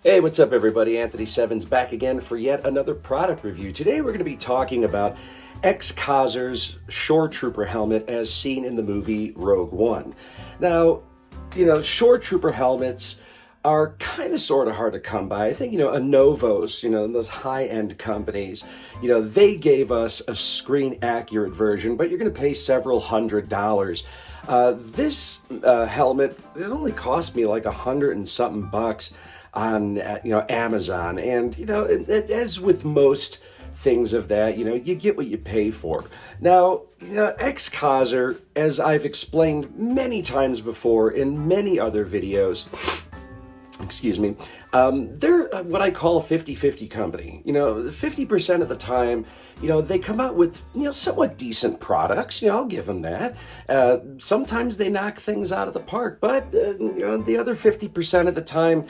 Hey, what's up everybody? Anthony Sevens back again for yet another product review. Today we're going to be talking about Xcoser's Shoretrooper helmet as seen in the movie Rogue One. Now, Shoretrooper helmets are kind of sort of hard to come by. I think, Anovos, those high-end companies, they gave us a screen-accurate version, but you're going to pay several $100s. This helmet, it only cost me like $100 and something bucks on Amazon, and as with most things of that, you get what you pay for. Now, Xcoser, as I've explained many times before in many other videos, they're what I call a 50-50 company. 50% of the time, they come out with, somewhat decent products. I'll give them that. Sometimes they knock things out of the park, but, the other 50% of the time,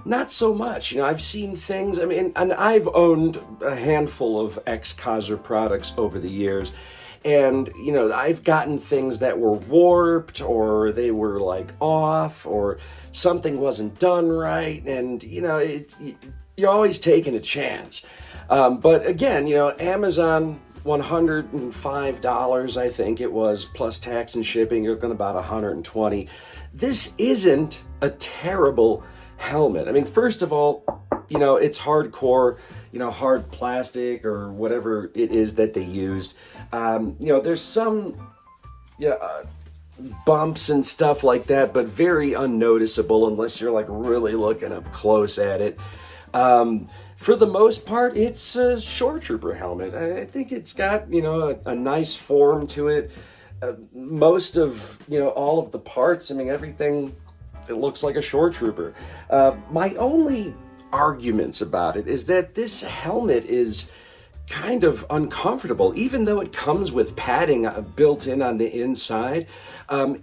not so much. I've seen things, and I've owned a handful of Xcoser products over the years. And, I've gotten things that were warped, or they were like off, or something wasn't done right. And, you're always taking a chance. But again, Amazon, $105, I think it was, plus tax and shipping, you're looking about $120. This isn't a terrible helmet. I mean, first of all, it's hardcore, hard plastic or whatever it is that they used. There's some bumps and stuff like that, but very unnoticeable unless you're like really looking up close at it. For the most part, it's a Shoretrooper helmet. I think it's got, a nice form to it. Most of, all of the parts, everything, it looks like a Shoretrooper. My only arguments about it is that this helmet is kind of uncomfortable. Even though it comes with padding built in on the inside,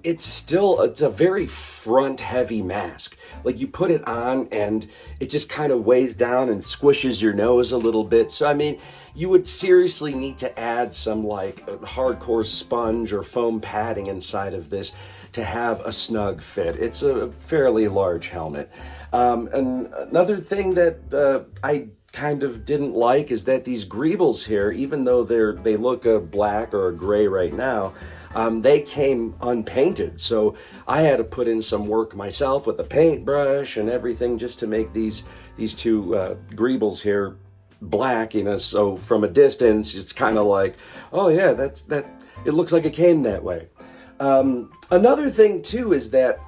it's a very front heavy mask. Like, you put it on and it just kind of weighs down and squishes your nose a little bit. So you would seriously need to add some like a hardcore sponge or foam padding inside of this to have a snug fit. It's a fairly large helmet. And another thing that I kind of didn't like is that these greebles here, even though they look a black or a gray right now, they came unpainted. So I had to put in some work myself with a paintbrush and everything just to make these two greebles here black, so from a distance it's kind of like, oh yeah, it looks like it came that way. Another thing too is that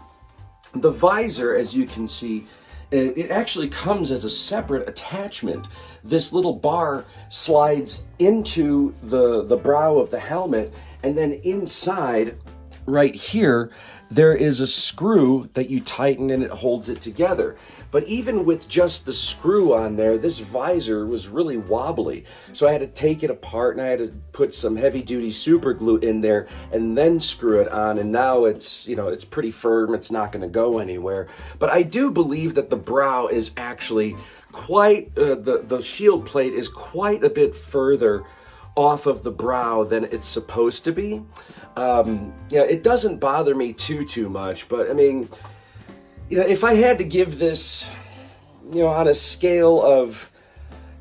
the visor, as you can see, it actually comes as a separate attachment. This little bar slides into the brow of the helmet, and then inside, right here, there is a screw that you tighten and it holds it together. But even with just the screw on there, this visor was really wobbly. So I had to take it apart and I had to put some heavy duty super glue in there and then screw it on. And now it's pretty firm. It's not going to go anywhere. But I do believe that the brow is actually quite, the shield plate is quite a bit further off of the brow than it's supposed to be. It doesn't bother me too much, but if I had to give this, on a scale of,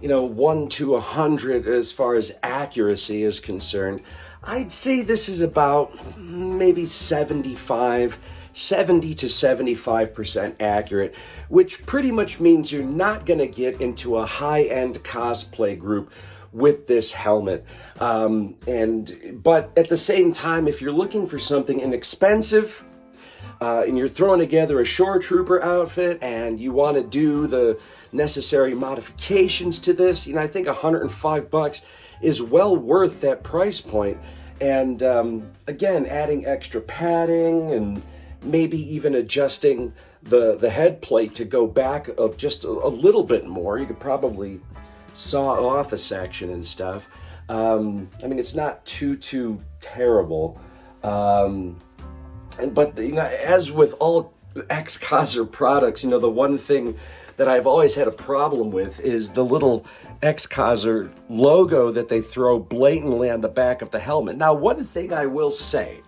1 to 100 as far as accuracy is concerned, I'd say this is about maybe 70 to 75% accurate, which pretty much means you're not going to get into a high-end cosplay group with this helmet. But at the same time, if you're looking for something inexpensive, and you're throwing together a Shoretrooper outfit and you want to do the necessary modifications to this, I think $105 is well worth that price point. And again, adding extra padding and maybe even adjusting the head plate to go back of just a little bit more. You could probably saw off a section and stuff. It's not too terrible. But as with all Xcoser products, the one thing that I've always had a problem with is the little Xcoser logo that they throw blatantly on the back of the helmet. Now, one thing I will say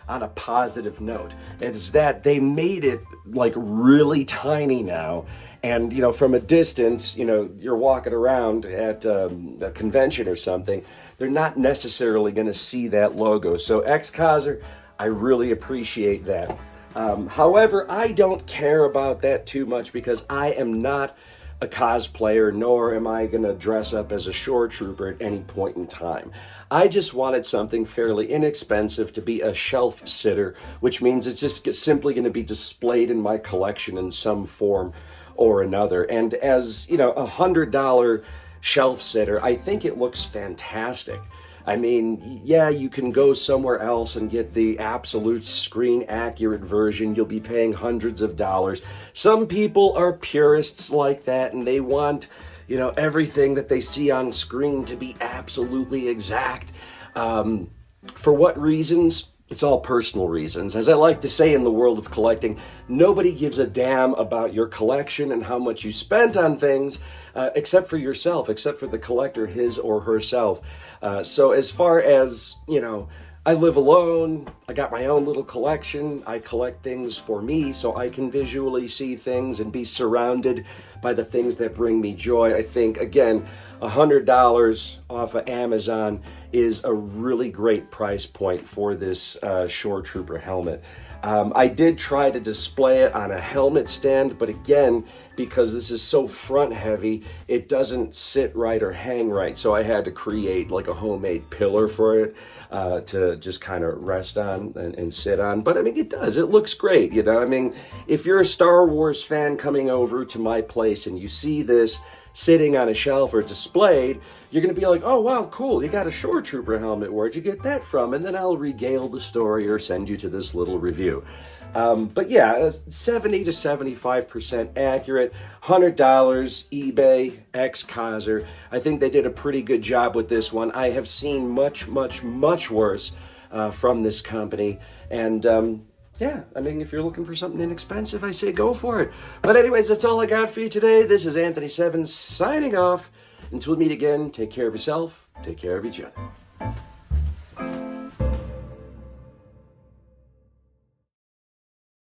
on a positive note is that they made it like really tiny now, And, from a distance, you're walking around at a convention or something, they're not necessarily going to see that logo. So Xcoser, I really appreciate that. However, I don't care about that too much because I am not a cosplayer, nor am I going to dress up as a Shoretrooper at any point in time. I just wanted something fairly inexpensive to be a shelf sitter, which means it's just simply going to be displayed in my collection in some form or another. And as, $100 shelf sitter, I think it looks fantastic. I mean, yeah, you can go somewhere else and get the absolute screen accurate version. You'll be paying hundreds of dollars. Some people are purists like that, and they want, everything that they see on screen to be absolutely exact. For what reasons? It's all personal reasons. As I like to say in the world of collecting, nobody gives a damn about your collection and how much you spent on things, except for yourself, except for the collector, his or herself. So as far as, I live alone, I got my own little collection, I collect things for me so I can visually see things and be surrounded by the things that bring me joy. I think, again, $100 off of Amazon is a really great price point for this Shoretrooper helmet. I did try to display it on a helmet stand, but again, because this is so front heavy, it doesn't sit right or hang right. So I had to create like a homemade pillar for it to just kind of rest on and sit on. But I mean, it does. It looks great. I mean, if you're a Star Wars fan coming over to my place and you see this sitting on a shelf or displayed, you're going to be like, oh, wow, cool, you got a Shoretrooper helmet. Where'd you get that from? And then I'll regale the story or send you to this little review. But yeah, 70 to 75% accurate, $100, eBay, Xcoser. I think they did a pretty good job with this one. I have seen much, much, much worse from this company. And yeah, I mean, if you're looking for something inexpensive, I say go for it. But anyways, that's all I got for you today. This is Anthony Sevens signing off. Until we meet again, take care of yourself, take care of each other.